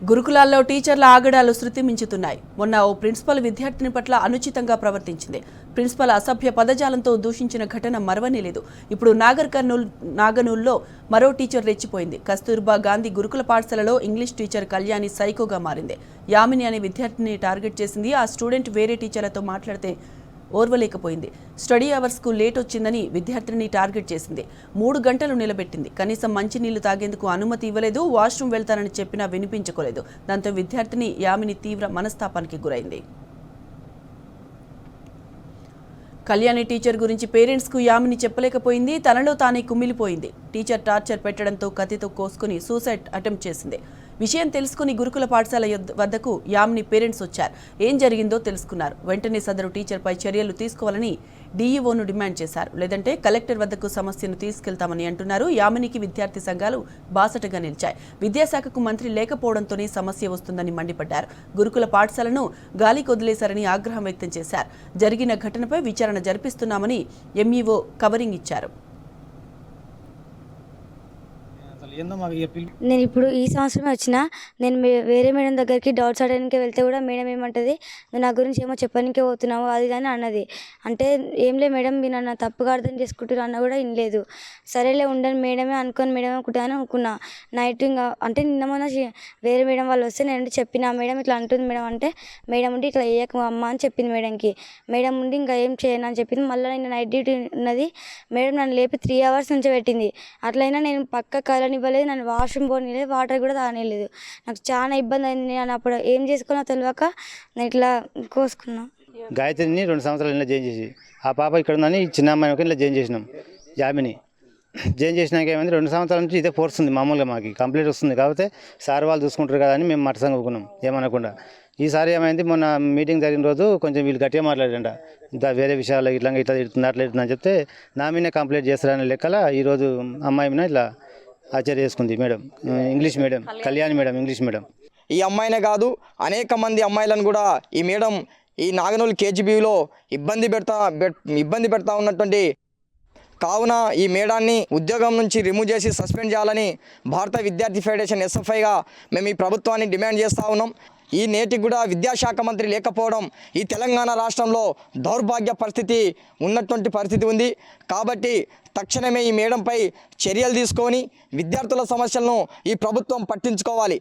గురుకులాల్లో టీచర్ల ఆగడాలు శృతి మించుతున్నాయి. మొన్న ఓ ప్రిన్సిపల్ విద్యార్థిని పట్ల అనుచితంగా ప్రవర్తించింది. ప్రిన్సిపల్ అసభ్య పదజాలంతో దూషించిన ఘటన మరవనేలేదు. ఇప్పుడు నాగనూల్లో మరో టీచర్ రెచ్చిపోయింది. కస్తూర్బా గాంధీ గురుకుల పాఠశాలలో ఇంగ్లీష్ టీచర్ కళ్యాణి సైకోగా మారింది. యామిని అనే విద్యార్థిని టార్గెట్ చేసింది. ఆ స్టూడెంట్ వేరే టీచర్లతో మాట్లాడితే ఓర్వలేకపోయింది. స్టడీ అవర్స్కు లేట్ వచ్చిందని విద్యార్థిని టార్గెట్ చేసింది. 3 గంటలు నిలబెట్టింది. కనీసం మంచినీళ్లు తాగేందుకు అనుమతి ఇవ్వలేదు. వాష్రూమ్ వెళ్తానని చెప్పినా వినిపించుకోలేదు. దాంతో విద్యార్థిని యామిని తీవ్ర మనస్తాపానికి గురైంది. కళ్యాణి టీచర్ గురించి పేరెంట్స్కు యామిని చెప్పలేకపోయింది. తనలో తానే కుమిలిపోయింది. టీచర్ టార్చర్ పెట్టడంతో కత్తితో కోసుకుని సూసైడ్ అటెంప్ట్ చేసింది. విషయం తెలుసుకుని గురుకుల పాఠశాల వద్దకు యామిని పేరెంట్స్ వచ్చారు. ఏం జరిగిందో తెలుసుకున్నారు. వెంటనే సదరు టీచర్పై చర్యలు తీసుకోవాలని డీఈఓను డిమాండ్ చేశారు. లేదంటే కలెక్టర్ వద్దకు సమస్యను తీసుకెళ్తామని అంటున్నారు. యామినికి విద్యార్థి సంఘాలు బాసటగా నిలిచాయి. విద్యాశాఖకు మంత్రి లేకపోవడంతోనే సమస్య వస్తుందని మండిపడ్డారు. గురుకుల పాఠశాలను గాలికి వదిలేశారని ఆగ్రహం వ్యక్తం చేశారు. జరిగిన ఘటనపై విచారణ జరిపిస్తున్నామని ఎంఈఓ కవరింగ్ ఇచ్చారు. నేను ఇప్పుడు ఈ సంవత్సరమే వచ్చిన. నేను వేరే మేడం దగ్గరికి డౌట్స్ అడగడానికి వెళ్తే కూడా మేడం ఏమంటది, నువ్వు నా గురించి ఏమో చెప్పడానికే పోతున్నావు అది అని అన్నది. అంటే ఏం లే మేడం, మీరు నన్ను తప్పుగా అర్థం చేసుకుంటారు అన్న కూడా వినలేదు. సరేలే ఉండని మేడమే అనుకోని మేడం అనుకుంటాను అనుకున్నా. నైట్ ఇంకా అంటే నిన్న మొన్న వేరే మేడం వాళ్ళు వస్తే నేను చెప్పిన మేడం ఇట్లా అంటుంది మేడం అంటే, మేడం ఉండి ఇట్లా వేయకు అమ్మ అని చెప్పింది మేడంకి. మేడం ఉండి ఇంకా ఏం చేయను అని చెప్పింది. మళ్ళీ నేను నైట్ డ్యూటీ ఉన్నది. మేడం నన్ను లేపి 3 hours నుంచి పెట్టింది. అట్లయినా నేను పక్క కలనివ్వలేదు. నన్ను వాష్రూమ్ పోనీలేదు, వాటర్ కూడా తాగలేదు. నాకు చాలా ఇబ్బంది అయింది. నేను అప్పుడు ఏం చేసుకున్నా తెలియక నేను ఇట్లా కోసుకున్నా. గాయత్రిని 2 సంవత్సరాలు ఇలా జాయిన్ చేసి, ఆ పాప ఇక్కడ ఉందని చిన్న అమ్మాయి ఇలా జాయిన్ చేసినాం. యామిని జాయిన్ చేసినాక ఏమైంది, 2 సంవత్సరాల నుంచి ఇదే కోర్స్ ఉంది. మామూలుగా మాకు కంప్లీట్ వస్తుంది. కాకపోతే సార్ వాళ్ళు చూసుకుంటారు కదా అని మేము మట్టసంగా ఊకున్నాం ఏమనకుండా. ఈసారి ఏమైంది, మొన్న మీటింగ్ జరిగిన రోజు కొంచెం వీళ్ళు గట్టిగా మాట్లాడారంట. ఇంకా వేరే విషయాలు ఇట్లా ఇడుతుంది అట్లా ఇడుతుందని చెప్తే నా మీదనే కంప్లీట్ చేస్తారనే లెక్కల ఈరోజు అమ్మాయి మీద ఇట్లా ఆచర్య చేసుకుంది madam. English madam, Kalyani madam, English madam. ఈ అమ్మాయినే కాదు అనేక మంది అమ్మాయిలను కూడా ఈ మేడం ఈ నాగనూలు కేజీబీలో ఇబ్బంది పెడతా ఉన్నటువంటి కావున ఈ మేడాన్ని ఉద్యోగం నుంచి రిమూవ్ చేసి సస్పెండ్ చేయాలని భారత విద్యార్థి ఫెడరేషన్ ఎస్ఎఫ్ఐగా మేము ఈ ప్రభుత్వాన్ని డిమాండ్ చేస్తూ ఉన్నాం. ఈ నేటికి కూడా విద్యాశాఖ మంత్రి లేకపోవడం ఈ తెలంగాణ రాష్ట్రంలో దౌర్భాగ్య పరిస్థితి ఉన్నటువంటి పరిస్థితి ఉంది. కాబట్టి తక్షణమే ఈ మేడంపై చర్యలు తీసుకొని విద్యార్థుల సమస్యలను ఈ ప్రభుత్వం పట్టించుకోవాలి.